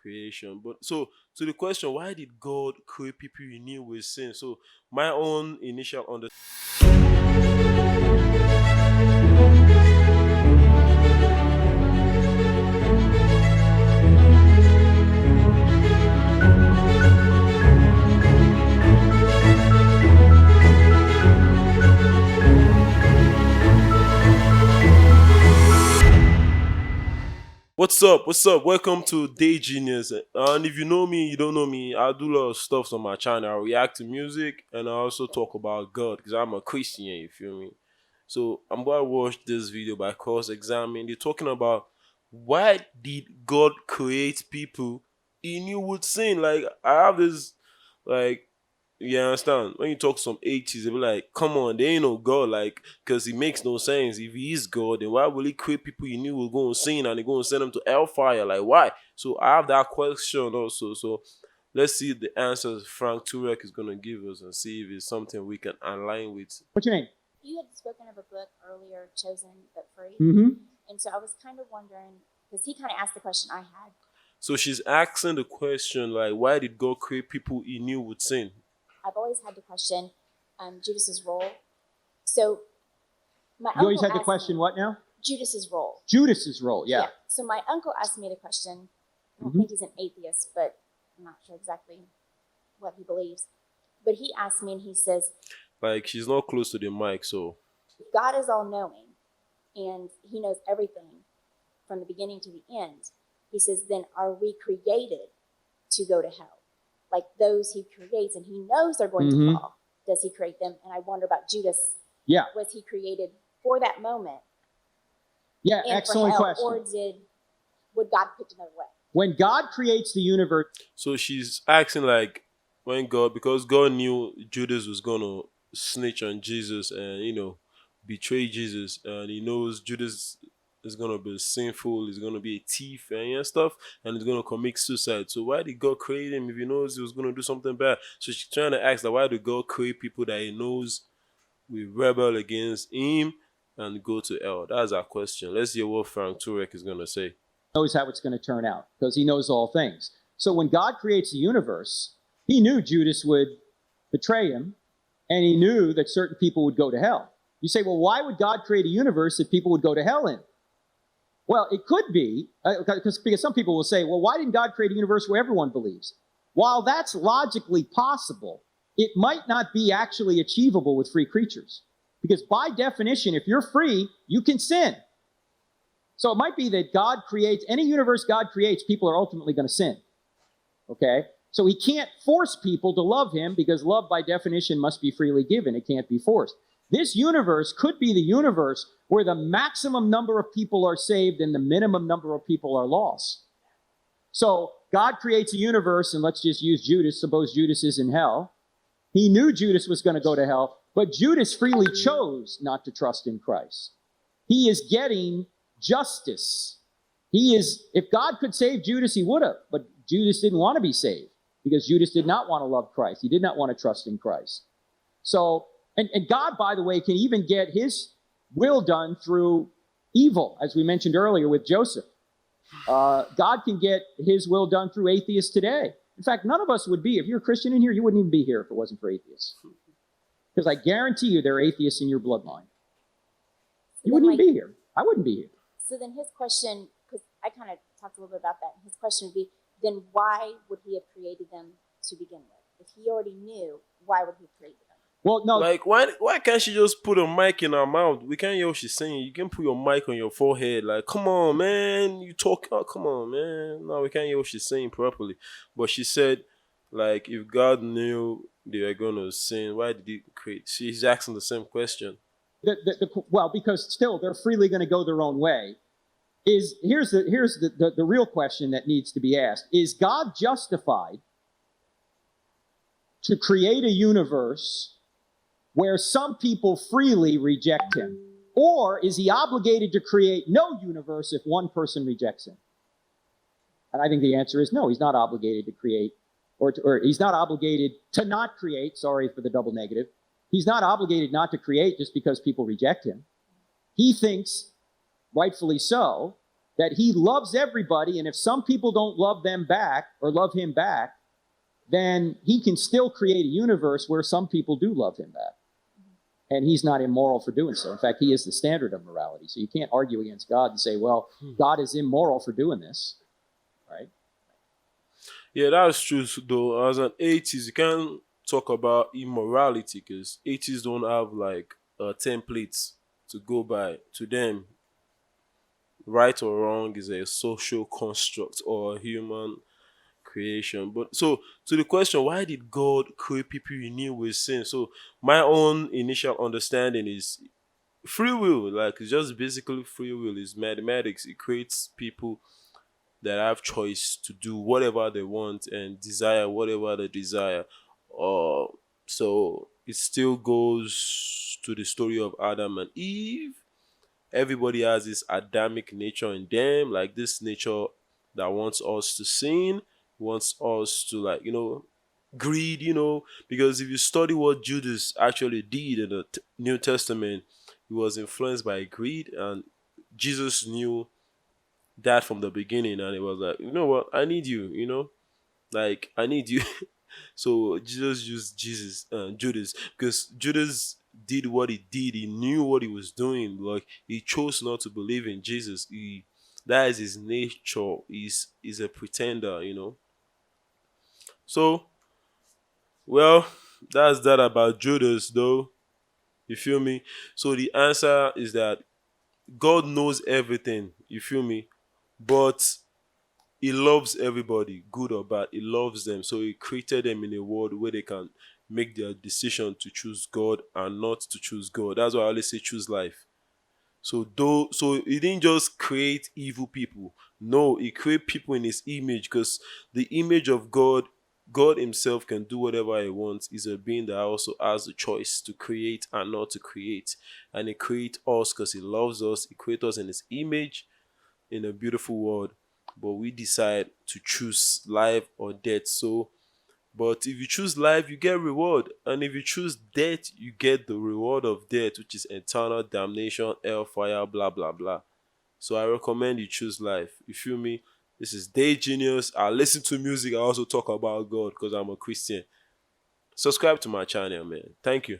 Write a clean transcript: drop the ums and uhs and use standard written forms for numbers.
creation. But so to the question, why did God create people He knew with sin? So my own initial What's up? What's up? Welcome to Day Genius. And if you know me, you don't know me, I do a lot of stuff on my channel. I react to music and I also talk about God because I'm a Christian, you feel me? So I'm gonna watch this video by cross examining. They're talking about why did God create people He knew would sin? Like I have this like you understand? When you talk some 80s, they be like, come on, there ain't no God, like, because it makes no sense. If he is God, then why will he create people he knew were going to sin and they going to send them to hellfire? Like, why? So I have that question also. So let's see the answers Frank Turek is going to give us and see if it's something we can align with. What's your name? You had spoken of a book earlier, Chosen but Free. Mm-hmm. And so I was kind of wondering, because he kind of asked the question I had. So she's asking the question, like, why did God create people he knew would sin? I've always had to question Judas's role. So my You always uncle had the asked question, me what now? Judas's role. Judas's role, yeah. So my uncle asked me the question. I don't Mhm. think he's an atheist, but I'm not sure exactly what he believes. But he asked me, and he says, Like, she's not close to the mic, so. if God is all-knowing, and he knows everything from the beginning to the end, he says, then are we created to go to hell? Like those he creates, and he knows they're going Mhm. to fall. Does he create them? And I wonder about Judas. Yeah. Was he created for that moment Yeah, and excellent for hell, question. or would God pick another way? When God creates the universe, So she's asking, like, when God, because God knew Judas was going to snitch on Jesus and, betray Jesus. And he knows Judas is going to be sinful, he's going to be a thief and stuff, and he's going to commit suicide. So why did God create him if he knows he was going to do something bad? So she's trying to ask that why did God create people that he knows will rebel against him and go to hell? That's our question. Let's hear what Frank Turek is going to say. knows how it's going to turn out because he knows all things. So when God creates the universe, he knew Judas would betray him, and he knew that certain people would go to hell. You say, well, why would God create a universe that people would go to hell in? Well, it could be, because some people will say, well, why didn't God create a universe where everyone believes? While that's logically possible, it might not be actually achievable with free creatures. Because by definition, if you're free, you can sin. So it might be that God creates, any universe God creates, people are ultimately going to sin. Okay? So he can't force people to love him because love by definition must be freely given. It can't be forced. This universe could be the universe where the maximum number of people are saved and the minimum number of people are lost. So God creates a universe, and let's just use Judas. Suppose Judas is in hell. He knew Judas was going to go to hell, but Judas freely chose not to trust in Christ. He is getting justice. If God could save Judas, he would have, but Judas didn't want to be saved because Judas did not want to love Christ. He did not want to trust in Christ. So, and God, by the way, can even get his will done through evil, as we mentioned earlier with Joseph. God can get his will done through atheists today. In fact, none of us would be, if you're a Christian in here, you wouldn't even be here if it wasn't for atheists. Because I guarantee you there are atheists in your bloodline. You wouldn't even be here. I wouldn't be here. So then his question, because I kind of talked a little bit about that, his question would be, then why would he have created them to begin with? If he already knew, why would he have created them? Well, no. Like, why can't she just put a mic in her mouth? We can't hear what she's saying. You can put your mic on your forehead. Like, come on, man. You talk. Oh, come on, man. No, we can't hear what she's saying properly. But she said, like, if God knew they were going to sin, why did he create? She's asking the same question. Well, because still they're freely going to go their own way. Here's the real question that needs to be asked. Is God justified to create a universe where some people freely reject him? Or is he obligated to create no universe if one person rejects him? And I think the answer is no, he's not obligated to create, or he's not obligated to not create, sorry for the double negative. He's not obligated not to create just because people reject him. He thinks, rightfully so, that he loves everybody, and if some people don't love them back or love him back, then he can still create a universe where some people do love him back. And he's not immoral for doing so. In fact, he is the standard of morality. So you can't argue against God and say, well, God is immoral for doing this, right? Yeah, that's true though. As an atheist, you can't talk about immorality because atheists don't have like templates to go by. To them, right or wrong is a social construct or a human creation. But so to the question, why did God create people you knew with sin? So my own initial understanding is free will. Like it's just basically free will is mathematics. It creates people that have choice to do whatever they want and desire whatever they desire. Uh, so it still goes to the story of Adam and Eve. Everybody has this Adamic nature in them, like this nature that wants us to sin, wants us to like, greed, because if you study what Judas actually did in the New Testament, he was influenced by greed, and Jesus knew that from the beginning, and it was like, you know what, I need you, like I need you. So Jesus used Judas, because Judas did what he did. He knew what he was doing. Like he chose not to believe in Jesus. That is his nature. He's a pretender. So well, that's that about Judas, though. You feel me? So the answer is that God knows everything. You feel me? But he loves everybody, good or bad. He loves them. So he created them in a world where they can make their decision to choose God and not to choose God. That's why I always say choose life. So he didn't just create evil people. No, he created people in his image, because the image of God, God himself can do whatever he wants. He's a being that also has the choice to create and not to create. And he creates us because he loves us. He created us in his image in a beautiful world, but we decide to choose life or death. So but if you choose life, you get reward, and if you choose death, you get the reward of death, which is eternal damnation, hellfire, blah blah blah. So I recommend you choose life. You feel me? This is Day Genius. I listen to music. I also talk about God because I'm a Christian. Subscribe to my channel, man. Thank you.